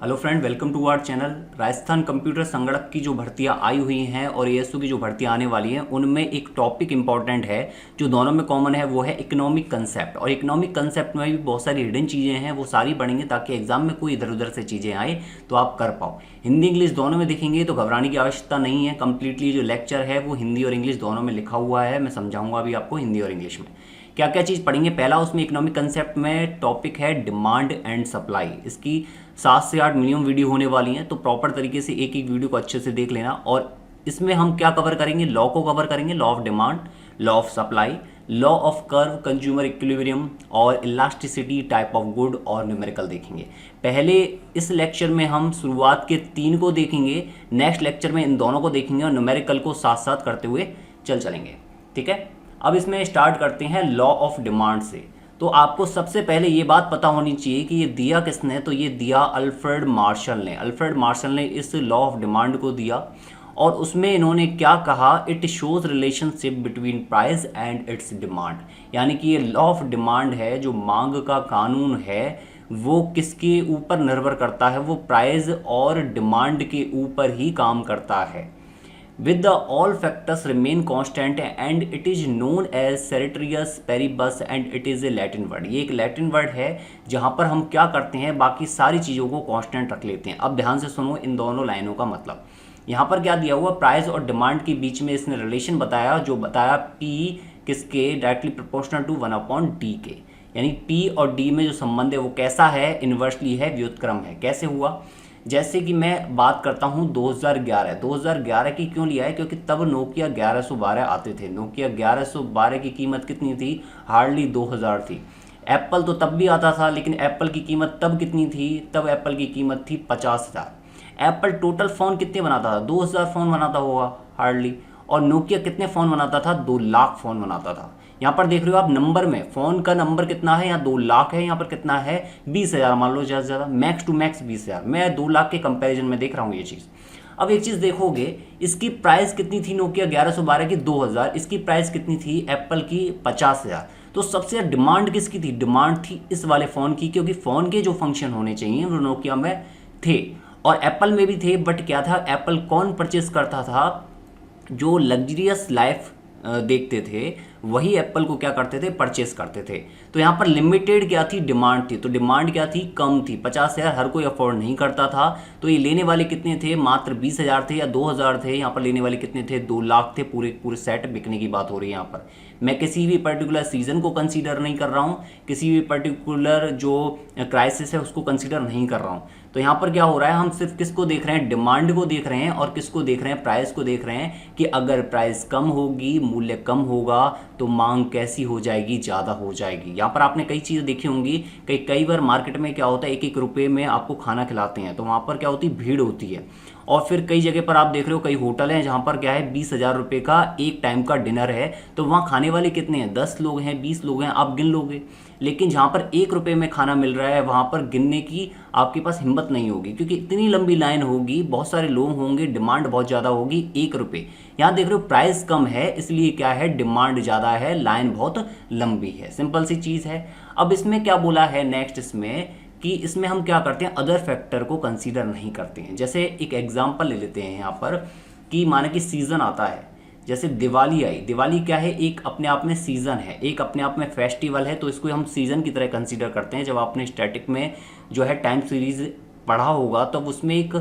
Hello friend, welcome to our channel. Rajasthan computer संगणक की जो भर्तियां आई हुई हैं और एएसयू की जो भर्तियां आने वाली हैं उनमें एक टॉपिक इंपॉर्टेंट है जो दोनों में कॉमन है, वो है इकोनॉमिक कंसेप्ट। और इकोनॉमिक कंसेप्ट में भी बहुत सारी हिडन चीज़ें हैं, वो सारी पढ़ेंगे ताकि एग्जाम में कोई इधर उधर से चीज़ें आए तो आप कर पाओ। हिंदी इंग्लिश दोनों में देखेंगे तो घबराने की आवश्यकता नहीं है। कंप्लीटली जो लेक्चर है वो हिंदी और इंग्लिश दोनों में लिखा हुआ है। मैं समझाऊंगा अभी आपको हिंदी और इंग्लिश में क्या क्या चीज़ पढ़ेंगे। पहला उसमें इकोनॉमिक कंसेप्ट में टॉपिक है डिमांड एंड सप्लाई। इसकी 7 से 8 मिनिमम वीडियो होने वाली हैं, तो प्रॉपर तरीके से एक एक वीडियो को अच्छे से देख लेना। और इसमें हम क्या कवर करेंगे, लॉ को कवर करेंगे, law of demand, law of supply, law of curve, consumer equilibrium और इलास्टिसिटी, टाइप ऑफ गुड और न्यूमेरिकल देखेंगे। पहले इस लेक्चर में हम शुरुआत के 3 को देखेंगे, नेक्स्ट लेक्चर में इन दोनों को देखेंगे और न्यूमेरिकल को साथ साथ करते हुए चलेंगे। ठीक है, अब इसमें स्टार्ट करते हैं लॉ ऑफ डिमांड से। तो आपको सबसे पहले ये बात पता होनी चाहिए कि ये दिया किसने, तो ये दिया अल्फ्रेड मार्शल ने। अल्फ्रेड मार्शल ने इस लॉ ऑफ डिमांड को दिया और उसमें इन्होंने क्या कहा, it shows relationship between price and it's demand. यानी कि ये लॉ ऑफ डिमांड है, जो मांग का कानून है, वो किसके ऊपर निर्भर करता है, वो प्राइस और डिमांड के ऊपर ही काम करता है। with the all factors remain constant and it is known as ceteris paribus and it is a Latin word। ये एक लैटिन वर्ड है जहाँ पर हम क्या करते हैं, बाकी सारी चीज़ों को कांस्टेंट रख लेते हैं। अब ध्यान से सुनो इन दोनों लाइनों का मतलब। यहाँ पर क्या दिया हुआ, प्राइस और डिमांड के बीच में इसने रिलेशन बताया, जो बताया P किसके, डायरेक्टली प्रोपोर्शनल टू 1/D के। यानी P और D में जो संबंध है वो कैसा है, इन्वर्सली है, व्युत्क्रम है। कैसे हुआ, जैसे कि मैं बात करता हूँ 2011 की क्यों लिया है, क्योंकि तब नोकिया 1112 आते थे। नोकिया 1112 की कीमत कितनी थी, हार्डली 2000 थी। एप्पल तो तब भी आता था, लेकिन एप्पल की कीमत तब कितनी थी, तब एप्पल की कीमत थी 50,000। एप्पल टोटल फ़ोन कितने बनाता था, 2000 फ़ोन बनाता होगा हार्डली। और नोकिया कितने फ़ोन बनाता था, 2 लाख फ़ोन बनाता था। यहाँ पर देख रहे हो आप नंबर में, फ़ोन का नंबर कितना है, यहाँ 2 लाख है, यहाँ पर कितना है 20,000 मान लो, ज़्यादा से ज़्यादा मैक्स टू मैक्स 20,000। मैं 2 लाख के कंपैरिजन में देख रहा हूँ ये चीज़। अब एक चीज़ देखोगे, इसकी प्राइस कितनी थी नोकिया 1112 की, 2000। इसकी प्राइस कितनी थी एप्पल की, 50,000। तो सबसे ज़्यादा डिमांड किसकी थी, डिमांड थी इस वाले फ़ोन की, क्योंकि फ़ोन के जो फंक्शन होने चाहिए वो नोकिया में थे और एप्पल में भी थे। बट क्या था, एप्पल कौन परचेस करता था, जो लग्जरियस लाइफ देखते थे वही एप्पल को क्या करते थे, परचेस करते थे। तो यहाँ पर लिमिटेड क्या थी, डिमांड थी। तो डिमांड क्या थी, कम थी, 50,000 हर कोई अफोर्ड नहीं करता था। तो ये लेने वाले कितने थे, मात्र 20,000 थे या 2,000 थे। यहाँ पर लेने वाले कितने थे, 2 लाख थे। पूरे पूरे सेट बिकने की बात हो रही है यहाँ पर। मैं किसी भी पर्टिकुलर सीजन को कंसीडर नहीं कर रहा हूँ, किसी भी पर्टिकुलर जो क्राइसिस है उसको कंसीडर नहीं कर रहा हूँ। तो यहाँ पर क्या हो रहा है, हम सिर्फ किसको देख रहे हैं, डिमांड को देख रहे हैं और किसको देख रहे हैं, प्राइस को देख रहे हैं कि अगर प्राइस कम होगी, मूल्य कम होगा तो मांग कैसी हो जाएगी, ज़्यादा हो जाएगी। यहाँ पर आपने कई चीज़ें देखी होंगी, कई बार मार्केट में क्या होता है, 1-1 रुपये में आपको खाना खिलाते हैं, तो वहाँ पर क्या होती है, भीड़ होती है। और फिर कई जगह पर आप देख रहे हो, कई होटल हैं जहाँ पर क्या है, 20,000 रुपये का एक टाइम का डिनर है। तो वहाँ खाने वाले कितने हैं, 10 लोग हैं, 20 लोग हैं, आप गिन लोगे। लेकिन जहाँ पर 1 रुपये में खाना मिल रहा है वहाँ पर गिनने की आपके पास हिम्मत नहीं होगी, क्योंकि इतनी लंबी लाइन होगी, बहुत सारे लोग होंगे, डिमांड बहुत ज़्यादा होगी। 1 रुपये, यहाँ देख रहे हो प्राइस कम है इसलिए क्या है, डिमांड ज़्यादा है, लाइन बहुत लंबी है। सिंपल सी चीज़ है। अब इसमें क्या बोला है नेक्स्ट, इसमें कि इसमें हम क्या करते हैं, अदर फैक्टर को कंसीडर नहीं करते हैं। जैसे एक एग्जांपल ले लेते हैं यहाँ पर कि माना कि सीज़न आता है, जैसे दिवाली आई। दिवाली क्या है, एक अपने आप में सीज़न है, एक अपने आप में फेस्टिवल है, तो इसको हम सीज़न की तरह कंसीडर करते हैं। जब आपने स्टैटिक में जो है टाइम सीरीज पढ़ा होगा तब तो उसमें एक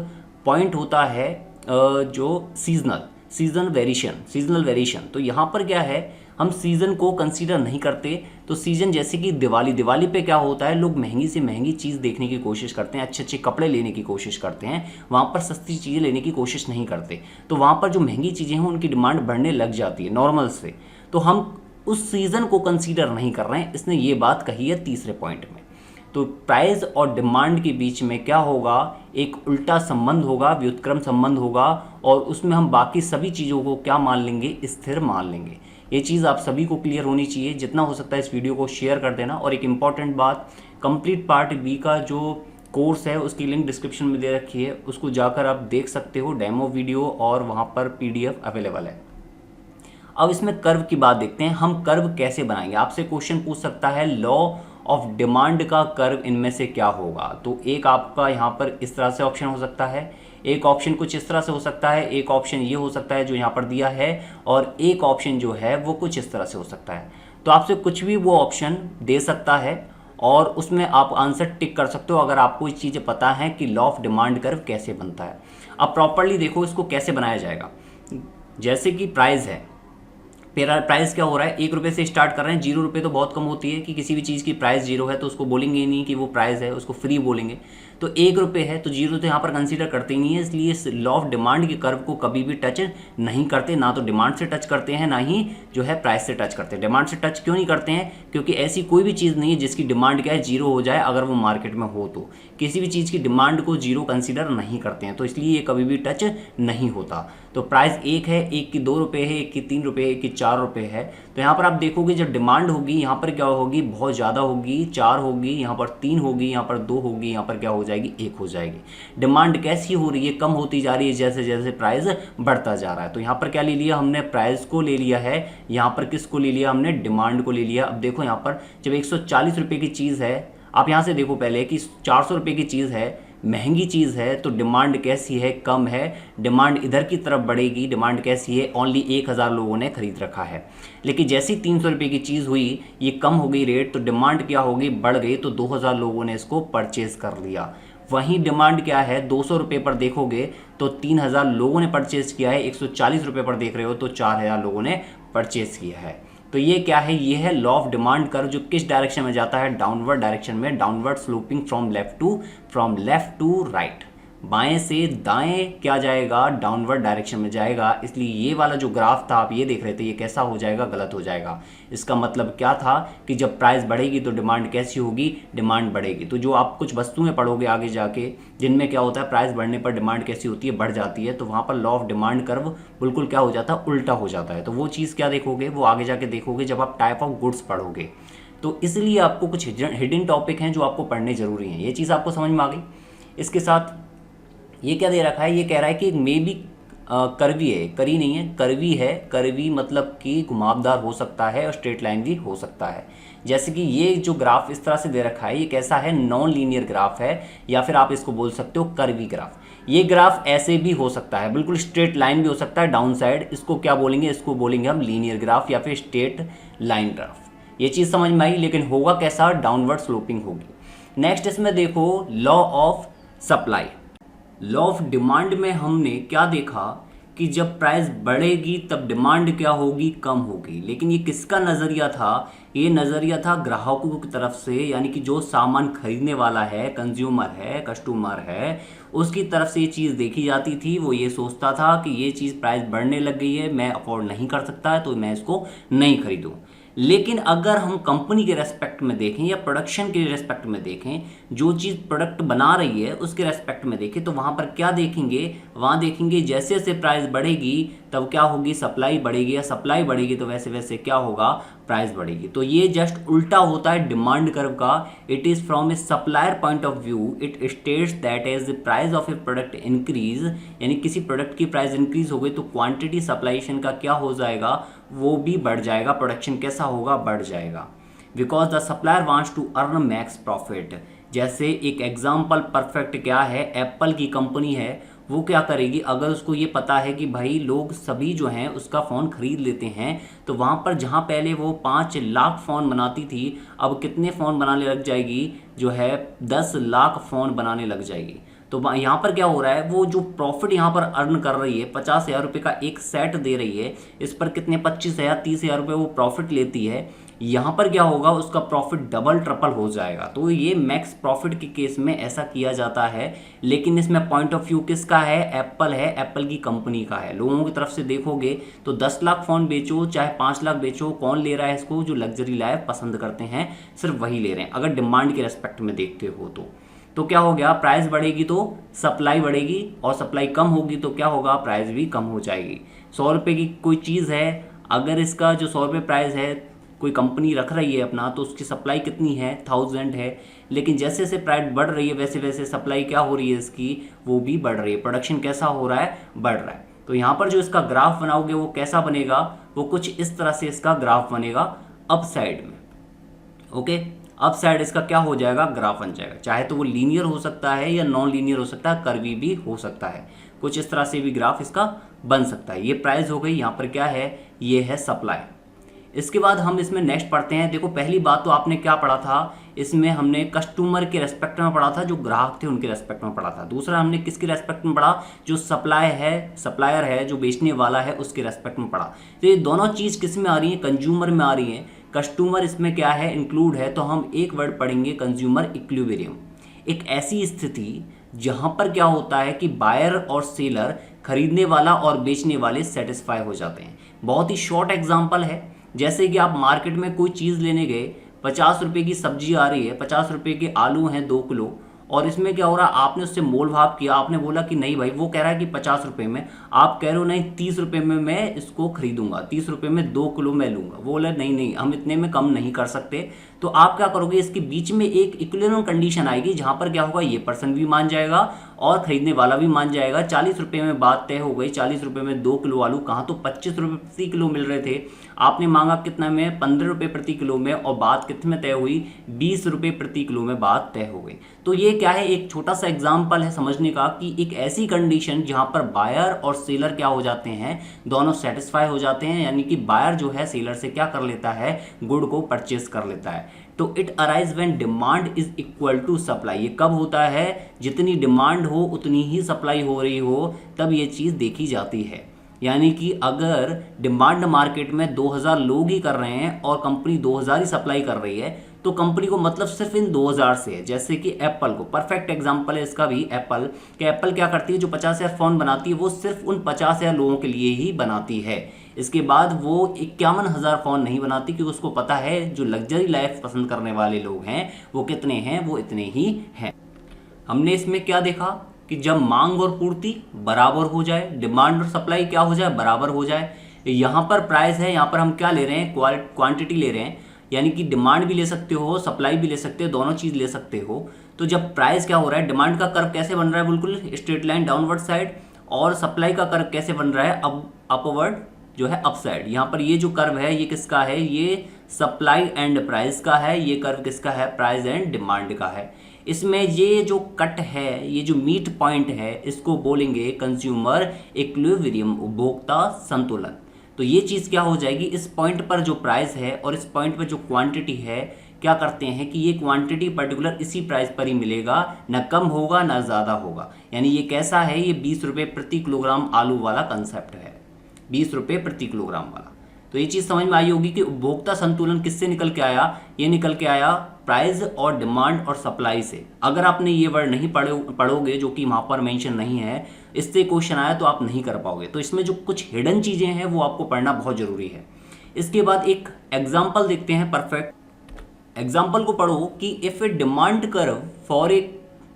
पॉइंट होता है जो सीजनल वेरिएशन। तो यहाँ पर क्या है, हम सीज़न को कंसीडर नहीं करते। तो सीज़न जैसे कि दिवाली पे क्या होता है, लोग महंगी से महंगी चीज़ देखने की कोशिश करते हैं, अच्छे अच्छे कपड़े लेने की कोशिश करते हैं, वहाँ पर सस्ती चीज़ें लेने की कोशिश नहीं करते। तो वहाँ पर जो महंगी चीज़ें हैं उनकी डिमांड बढ़ने लग जाती है नॉर्मल से। तो हम उस सीज़न को कंसीडर नहीं कर रहे हैं, इसने ये बात कही है तीसरे पॉइंट में। तो प्राइस और डिमांड के बीच में क्या होगा, एक उल्टा संबंध होगा, व्युत्क्रम संबंध होगा, और उसमें हम बाकी सभी चीज़ों को क्या मान लेंगे, स्थिर मान लेंगे। ये चीज़ आप सभी को क्लियर होनी चाहिए। जितना हो सकता है इस वीडियो को शेयर कर देना। और एक इम्पॉर्टेंट बात, कंप्लीट पार्ट बी का जो कोर्स है उसकी लिंक डिस्क्रिप्शन में दे रखी है, उसको जाकर आप देख सकते हो, डेमो वीडियो और वहाँ पर PDF अवेलेबल है। अब इसमें कर्व की बात देखते हैं, हम कर्व कैसे बनाएंगे। आपसे क्वेश्चन पूछ सकता है लॉ ऑफ डिमांड का कर्व इनमें से क्या होगा। तो एक आपका यहाँ पर इस तरह से ऑप्शन हो सकता है, एक ऑप्शन कुछ इस तरह से हो सकता है, एक ऑप्शन ये हो सकता है जो यहाँ पर दिया है, और एक ऑप्शन जो है वो कुछ इस तरह से हो सकता है। तो आपसे कुछ भी वो ऑप्शन दे सकता है और उसमें आप आंसर टिक कर सकते हो अगर आपको ये चीज़ें पता है कि लॉ ऑफ डिमांड कर्व कैसे बनता है। अब प्रॉपरली देखो इसको कैसे बनाया जाएगा। जैसे कि प्राइस है, प्राइस क्या हो रहा है, 1 रुपये से स्टार्ट कर रहे हैं। 0 रुपये तो बहुत कम होती है कि किसी भी चीज़ की प्राइस 0 है तो उसको बोलेंगे ही नहीं कि वो प्राइस है, उसको फ्री बोलेंगे। तो 1 रुपये है तो 0 तो यहाँ पर कंसीडर करते ही नहीं है, इसलिए इस लॉ ऑफ डिमांड के कर्व को कभी भी टच नहीं करते, ना तो डिमांड से टच करते हैं ना ही जो है प्राइस से टच करते हैं। डिमांड से टच क्यों नहीं करते हैं, क्योंकि ऐसी कोई भी चीज़ नहीं है जिसकी डिमांड क्या है 0 हो जाए अगर वो मार्केट में हो। तो किसी भी चीज़ की डिमांड को 0 कंसीडर नहीं करते हैं, तो इसलिए ये कभी भी टच नहीं होता। तो प्राइस 1 है, 1 की 2 रुपये है, 1 की 3 रुपये, 1 की 4 रुपये है। तो यहाँ पर आप देखोगे जब डिमांड होगी यहाँ पर क्या होगी, बहुत ज़्यादा होगी, 4 होगी, यहाँ पर 3 होगी, यहाँ पर 2 होगी, यहाँ पर क्या हो जाएगी, 1 हो जाएगी। डिमांड कैसी हो रही है, कम होती जा रही है जैसे जैसे प्राइस बढ़ता जा रहा है। तो यहाँ पर क्या ले लिया हमने, प्राइस को ले लिया है, यहाँ पर किसको ले लिया हमने, डिमांड को ले लिया। अब देखो यहाँ पर जब 140 रुपये की चीज़ है, आप यहाँ से देखो पहले कि 400 रुपये की चीज़ है, महंगी चीज़ है, तो डिमांड कैसी है, कम है, डिमांड इधर की तरफ बढ़ेगी। डिमांड कैसी है, ओनली 1000 लोगों ने खरीद रखा है। लेकिन जैसी 300 रुपये की चीज़ हुई, ये कम हो गई रेट, तो डिमांड क्या होगी, बढ़ गई, तो 2000 लोगों ने इसको परचेज कर लिया। वहीं डिमांड क्या है, 200 रुपये पर देखोगे तो 3000 लोगों ने परचेज किया है, 140 रुपये पर देख रहे हो तो 4000 लोगों ने परचेज किया है। तो ये क्या है, ये है लॉ ऑफ डिमांड कर्व, जो किस डायरेक्शन में जाता है, डाउनवर्ड डायरेक्शन में, downward sloping from left to right. बाएं से दाएं क्या जाएगा, डाउनवर्ड डायरेक्शन में जाएगा। इसलिए ये वाला जो ग्राफ था आप ये देख रहे थे, ये कैसा हो जाएगा, गलत हो जाएगा। इसका मतलब क्या था कि जब प्राइस बढ़ेगी तो डिमांड कैसी होगी, डिमांड बढ़ेगी। तो जो आप कुछ वस्तुएं पढ़ोगे आगे जाके जिनमें क्या होता है, प्राइस बढ़ने पर डिमांड कैसी होती है, बढ़ जाती है, तो वहाँ पर लॉ ऑफ डिमांड कर्व बिल्कुल क्या हो जाता है, उल्टा हो जाता है। तो वो चीज़ क्या देखोगे, वो आगे जाके देखोगे जब आप टाइप ऑफ गुड्स पढ़ोगे। तो इसलिए आपको कुछ हिडन टॉपिक हैं जो आपको पढ़ने जरूरी हैं। ये चीज़ आपको समझ में आ गई। इसके साथ ये क्या दे रखा है, ये कह रहा है कि मे बी कर्वी है, करी नहीं है, कर्वी है। कर्वी मतलब कि घुमावदार हो सकता है और स्ट्रेट लाइन भी हो सकता है। जैसे कि ये जो ग्राफ इस तरह से दे रखा है, ये कैसा है, नॉन लीनियर ग्राफ है, या फिर आप इसको बोल सकते हो कर्वी ग्राफ। ये ग्राफ ऐसे भी हो सकता है, बिल्कुल स्ट्रेट लाइन भी हो सकता है डाउन साइड। इसको क्या बोलेंगे, इसको बोलेंगे हम लीनियर ग्राफ या फिर स्ट्रेट लाइन ग्राफ। ये चीज़ समझ में आई, लेकिन होगा कैसा, डाउनवर्ड स्लोपिंग होगी। नेक्स्ट इसमें देखो law of supply. Law of demand में हमने क्या देखा कि जब प्राइस बढ़ेगी तब डिमांड क्या होगी, कम होगी। लेकिन ये किसका नज़रिया था, ये नज़रिया था ग्राहकों की तरफ से, यानी कि जो सामान खरीदने वाला है, कंज्यूमर है, कस्टमर है, उसकी तरफ से ये चीज़ देखी जाती थी। वो ये सोचता था कि ये चीज़ प्राइस बढ़ने लग गई है, मैं अफोर्ड नहीं कर सकता तो मैं इसको नहीं खरीदूँ। लेकिन अगर हम कंपनी के रेस्पेक्ट में देखें या प्रोडक्शन के रेस्पेक्ट में देखें, जो चीज़ प्रोडक्ट बना रही है उसके रेस्पेक्ट में देखें, तो वहाँ पर क्या देखेंगे, वहाँ देखेंगे जैसे जैसे प्राइस बढ़ेगी तब क्या होगी, सप्लाई बढ़ेगी, या सप्लाई बढ़ेगी तो वैसे वैसे क्या होगा, प्राइस बढ़ेगी। तो ये जस्ट उल्टा होता है डिमांड कर्व का। It is from a supplier point of view, it states that as the price of a product increase, यानी किसी प्रोडक्ट की प्राइस इंक्रीज हो गई तो क्वांटिटी सप्लाईशन का क्या हो जाएगा, वो भी बढ़ जाएगा, प्रोडक्शन कैसा होगा, बढ़ जाएगा। Because the supplier wants to earn max profit. जैसे एक एग्जाम्पल परफेक्ट क्या है, एप्पल की कंपनी है, वो क्या करेगी, अगर उसको ये पता है कि भाई लोग सभी जो हैं उसका फ़ोन ख़रीद लेते हैं, तो वहाँ पर जहाँ पहले वो 5 लाख फ़ोन बनाती थी, अब कितने फ़ोन बनाने लग जाएगी, जो है 10 लाख फ़ोन बनाने लग जाएगी। तो यहाँ पर क्या हो रहा है, वो जो प्रॉफिट यहाँ पर अर्न कर रही है, 50,000 रुपये का एक सेट दे रही है, इस पर कितने 25,000 30,000 रुपये वो प्रॉफिट लेती है। यहाँ पर क्या होगा, उसका प्रॉफिट डबल ट्रिपल हो जाएगा। तो ये मैक्स प्रॉफिट के केस में ऐसा किया जाता है। लेकिन इसमें पॉइंट ऑफ व्यू किसका है, एप्पल है, एप्पल की कंपनी का है। लोगों की तरफ से देखोगे तो 10 लाख फ़ोन बेचो चाहे 5 लाख बेचो, कौन ले रहा है इसको, जो लग्जरी लाइफ पसंद करते हैं सिर्फ वही ले रहे हैं, अगर डिमांड के रेस्पेक्ट में देखते हो तो क्या हो गया, प्राइस बढ़ेगी तो सप्लाई बढ़ेगी, और सप्लाई कम होगी तो क्या होगा, प्राइस भी कम हो जाएगी। 100 रुपये की कोई चीज़ है, अगर इसका जो 100 रुपये प्राइस है कोई कंपनी रख रही है अपना, तो उसकी सप्लाई कितनी है, 1000 है। लेकिन जैसे जैसे प्राइस बढ़ रही है वैसे वैसे सप्लाई क्या हो रही है इसकी, वो भी बढ़ रही है, प्रोडक्शन कैसा हो रहा है, बढ़ रहा है। तो यहाँ पर जो इसका ग्राफ बनाओगे वो कैसा बनेगा, वो कुछ इस तरह से इसका ग्राफ बनेगा अप साइड में। ओके, अप साइड इसका क्या हो जाएगा, ग्राफ बन जाएगा। चाहे तो वो लीनियर हो सकता है या नॉन लीनियर हो सकता है, कर्वी भी हो सकता है, कुछ इस तरह से भी ग्राफ इसका बन सकता है। ये प्राइस हो गई, यहाँ पर क्या है, ये है सप्लाई। इसके बाद हम इसमें नेक्स्ट पढ़ते हैं। देखो पहली बात तो आपने क्या पढ़ा था, इसमें हमने कस्टमर के रेस्पेक्ट में पढ़ा था, जो ग्राहक थे उनके रेस्पेक्ट में पढ़ा था। दूसरा हमने किसके रेस्पेक्ट में पढ़ा, जो सप्लायर है, जो बेचने वाला है, उसके रेस्पेक्ट में पढ़ा। तो ये दोनों चीज़ किस में आ रही है, कंज्यूमर में आ रही है। कस्टमर इसमें क्या है, इंक्लूड है, तो हम एक वर्ड पढ़ेंगे कंज्यूमर इक्विलिब्रियम। एक ऐसी स्थिति जहां पर क्या होता है कि बायर और सेलर, खरीदने वाला और बेचने वाले सेटिस्फाई हो जाते हैं। बहुत ही शॉर्ट एग्जांपल है, जैसे कि आप मार्केट में कोई चीज़ लेने गए, 50 रुपये की सब्जी आ रही है, 50 रुपये के आलू हैं 2 किलो, और इसमें क्या हो रहा है, आपने उससे मोल भाव किया, आपने बोला कि नहीं भाई, वो कह रहा है कि 50 रुपये में, आप कह रहे हो नहीं 30 रुपये में मैं इसको खरीदूंगा, 30 रुपये में 2 किलो मैं लूंगा। वो बोला नहीं नहीं, हम इतने में कम नहीं कर सकते। तो आप क्या करोगे, इसके बीच में एक इक्विलिब्रियम कंडीशन आएगी, जहां पर क्या होगा, ये पर्सन भी मान जाएगा और खरीदने वाला भी मान जाएगा। 40 रुपये में बात तय हो गई, 40 रुपये में 2 किलो आलू, कहाँ तो 25 रुपये प्रति किलो मिल रहे थे, आपने मांगा कितना में, 15 रुपये प्रति किलो में, और बात कितने में तय हुई, 20 रुपये प्रति किलो में बात तय हो गई। तो ये क्या है, एक छोटा सा एग्जाम्पल है समझने का कि एक ऐसी कंडीशन जहां पर बायर और सेलर क्या हो जाते हैं, दोनों सेटिस्फाई हो जाते हैं, यानी कि बायर जो है सेलर से क्या कर लेता है, गुड को परचेस कर लेता है। तो it arise when demand is equal to supply. ये कब होता है, जितनी डिमांड हो उतनी ही सप्लाई हो रही हो, तब ये चीज़ देखी जाती है। यानी कि अगर डिमांड मार्केट में 2000 लोग ही कर रहे हैं और कंपनी 2000 ही सप्लाई कर रही है, तो कंपनी को मतलब सिर्फ इन 2000 से है। जैसे कि एप्पल को, परफेक्ट एग्जांपल है इसका भी एप्पल, कि एप्पल क्या करती है, जो 50,000 फ़ोन बनाती है वो सिर्फ उन 50,000 लोगों के लिए ही बनाती है। इसके बाद वो 51,000 फ़ोन नहीं बनाती, क्योंकि उसको पता है जो लग्जरी लाइफ पसंद करने वाले लोग हैं वो कितने हैं, वो इतने ही हैं। हमने इसमें क्या देखा कि जब मांग और पूर्ति बराबर हो जाए, डिमांड और सप्लाई क्या हो जाए, बराबर हो जाए। यहाँ पर प्राइस है, यहाँ पर हम क्या ले रहे हैं, क्वांटिटी ले रहे हैं, यानी कि डिमांड भी ले सकते हो, सप्लाई भी ले सकते हो, दोनों चीज़ ले सकते हो। तो जब प्राइस क्या हो रहा है, डिमांड का कर्व कैसे बन रहा है, बिल्कुल स्ट्रेट लाइन डाउनवर्ड साइड, और सप्लाई का कर्व कैसे बन रहा है, अपवर्ड जो है अपसाइड। यहाँ पर ये जो कर्व है ये किसका है, ये सप्लाई एंड प्राइस का है, ये कर्व किसका है, प्राइस एंड डिमांड का है। इसमें ये जो कट है, ये जो मीट पॉइंट है, इसको बोलेंगे कंज्यूमर इक्विलिब्रियम, उपभोक्ता संतुलन। तो ये चीज़ क्या हो जाएगी, इस पॉइंट पर जो प्राइस है और इस पॉइंट पर जो क्वांटिटी है, क्या करते हैं कि ये क्वांटिटी पर्टिकुलर इसी प्राइस पर ही मिलेगा, ना कम होगा ना ज़्यादा होगा। यानी ये कैसा है, ये 20 रुपये प्रति किलोग्राम आलू वाला कंसेप्ट है, 20 रुपये प्रति किलोग्राम वाला। तो ये चीज़ समझ में आई होगी कि उपभोक्ता संतुलन किससे निकल के आया, ये निकल के आया प्राइस और डिमांड और सप्लाई से। अगर आपने ये वर्ड नहीं पढ़ोगे, जो कि वहाँ पर मेंशन नहीं है, इससे क्वेश्चन आया तो आप नहीं कर पाओगे। तो इसमें जो कुछ हिडन चीज़ें हैं वो आपको पढ़ना बहुत ज़रूरी है। इसके बाद एक एग्जाम्पल देखते हैं, परफेक्ट एग्जाम्पल को पढ़ो कि if a demand curve for a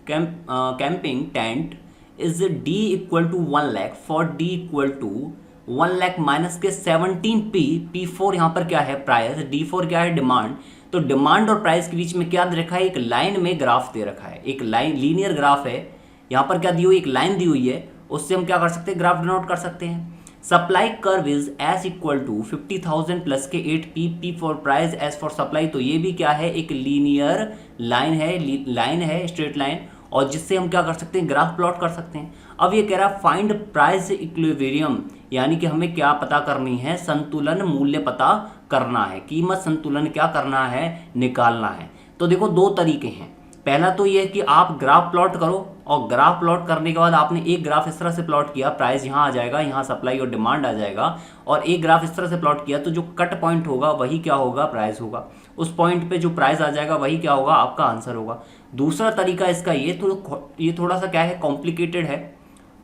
camping tent is D equal to 1 lakh, for D equal to 1 lakh minus के 17p, P4 यहाँ पर क्या है, प्राइस, D4 क्या है, डिमांड। तो डिमांड और प्राइस के बीच में क्या दे रखा है, एक लाइन में ग्राफ दे रखा है, एक लाइन, लीनियर ग्राफ है। यहाँ पर क्या दी हुई, एक लाइन दी हुई है, उससे हम क्या कर सकते हैं, ग्राफ डिनोट कर सकते हैं। Supply curve is S equal to 50,000 plus के 8p, P4 price, S for supply. तो ये भी क्या है, एक लीनियर लाइन है, स्ट्रेट लाइन, और जिससे हम क्या कर सकते हैं, ग्राफ प्लॉट कर सकते हैं। अब ये कह रहा है फाइंड प्राइस इक्विलिब्रियम, यानी कि हमें क्या पता करनी है, संतुलन मूल्य पता करना है, कीमत संतुलन क्या करना है, निकालना है। तो देखो दो तरीके हैं। पहला तो ये है कि आप ग्राफ प्लॉट करो, और ग्राफ प्लॉट करने के बाद आपने एक ग्राफ इस तरह से प्लॉट किया, प्राइस यहाँ आ जाएगा, यहाँ सप्लाई और डिमांड आ जाएगा, और एक ग्राफ इस तरह से प्लॉट किया, तो जो कट पॉइंट होगा वही क्या होगा, प्राइस होगा। उस पॉइंट पे जो प्राइस आ जाएगा वही क्या होगा, आपका आंसर होगा। दूसरा तरीका इसका ये थोड़ा सा क्या है, कॉम्प्लिकेटेड है।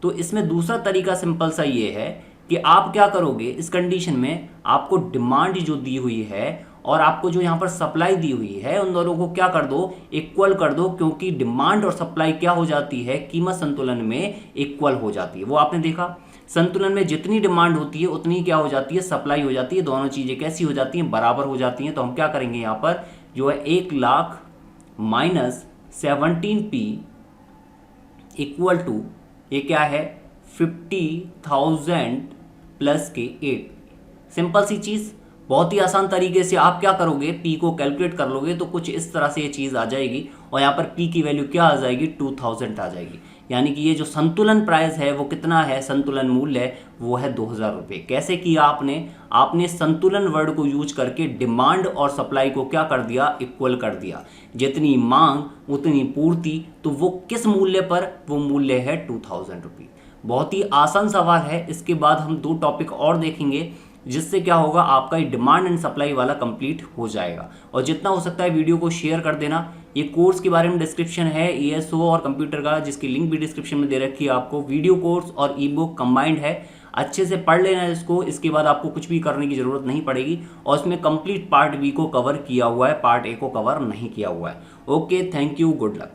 तो इसमें दूसरा तरीका सिंपल सा ये है कि आप क्या करोगे, इस कंडीशन में आपको डिमांड जो दी हुई है और आपको जो यहाँ पर सप्लाई दी हुई है, उन दोनों को क्या कर दो, इक्वल कर दो, क्योंकि डिमांड और सप्लाई क्या हो जाती है, कीमत संतुलन में इक्वल हो जाती है। वो आपने देखा, संतुलन में जितनी डिमांड होती है उतनी क्या हो जाती है, सप्लाई हो जाती है, दोनों चीज़ें कैसी हो जाती हैं, बराबर हो जाती हैं। तो हम क्या करेंगे, यहाँ पर जो है 1 lakh minus 17p equal to, ये क्या है, 50,000 प्लस के 8। सिंपल सी चीज़, बहुत ही आसान तरीके से आप क्या करोगे, पी को कैलकुलेट कर लोगे तो कुछ इस तरह से ये चीज़ आ जाएगी और यहाँ पर पी की वैल्यू क्या आ जाएगी, 2000 आ जाएगी। यानी कि ये जो संतुलन प्राइस है वो कितना है, संतुलन मूल्य है वो है 2000 रुपये। कैसे किया आपने संतुलन वर्ड को यूज करके डिमांड और सप्लाई को क्या कर दिया, इक्वल कर दिया। जितनी मांग उतनी पूर्ति, तो वो किस मूल्य पर, वो मूल्य है 2000 रुपये। बहुत ही आसान सवाल है। इसके बाद हम 2 टॉपिक और देखेंगे जिससे क्या होगा, आपका ये डिमांड एंड सप्लाई वाला कंप्लीट हो जाएगा। और जितना हो सकता है वीडियो को शेयर कर देना। ये कोर्स के बारे में डिस्क्रिप्शन है ESO और कंप्यूटर का, जिसकी लिंक भी डिस्क्रिप्शन में दे रखी है आपको। वीडियो कोर्स और ई बुक कंबाइंड है, अच्छे से पढ़ लेना इसको। इसके बाद आपको कुछ भी करने की ज़रूरत नहीं पड़ेगी। और इसमें कंप्लीट पार्ट बी को कवर किया हुआ है, पार्ट ए को कवर नहीं किया हुआ है। Okay, thank you, good luck.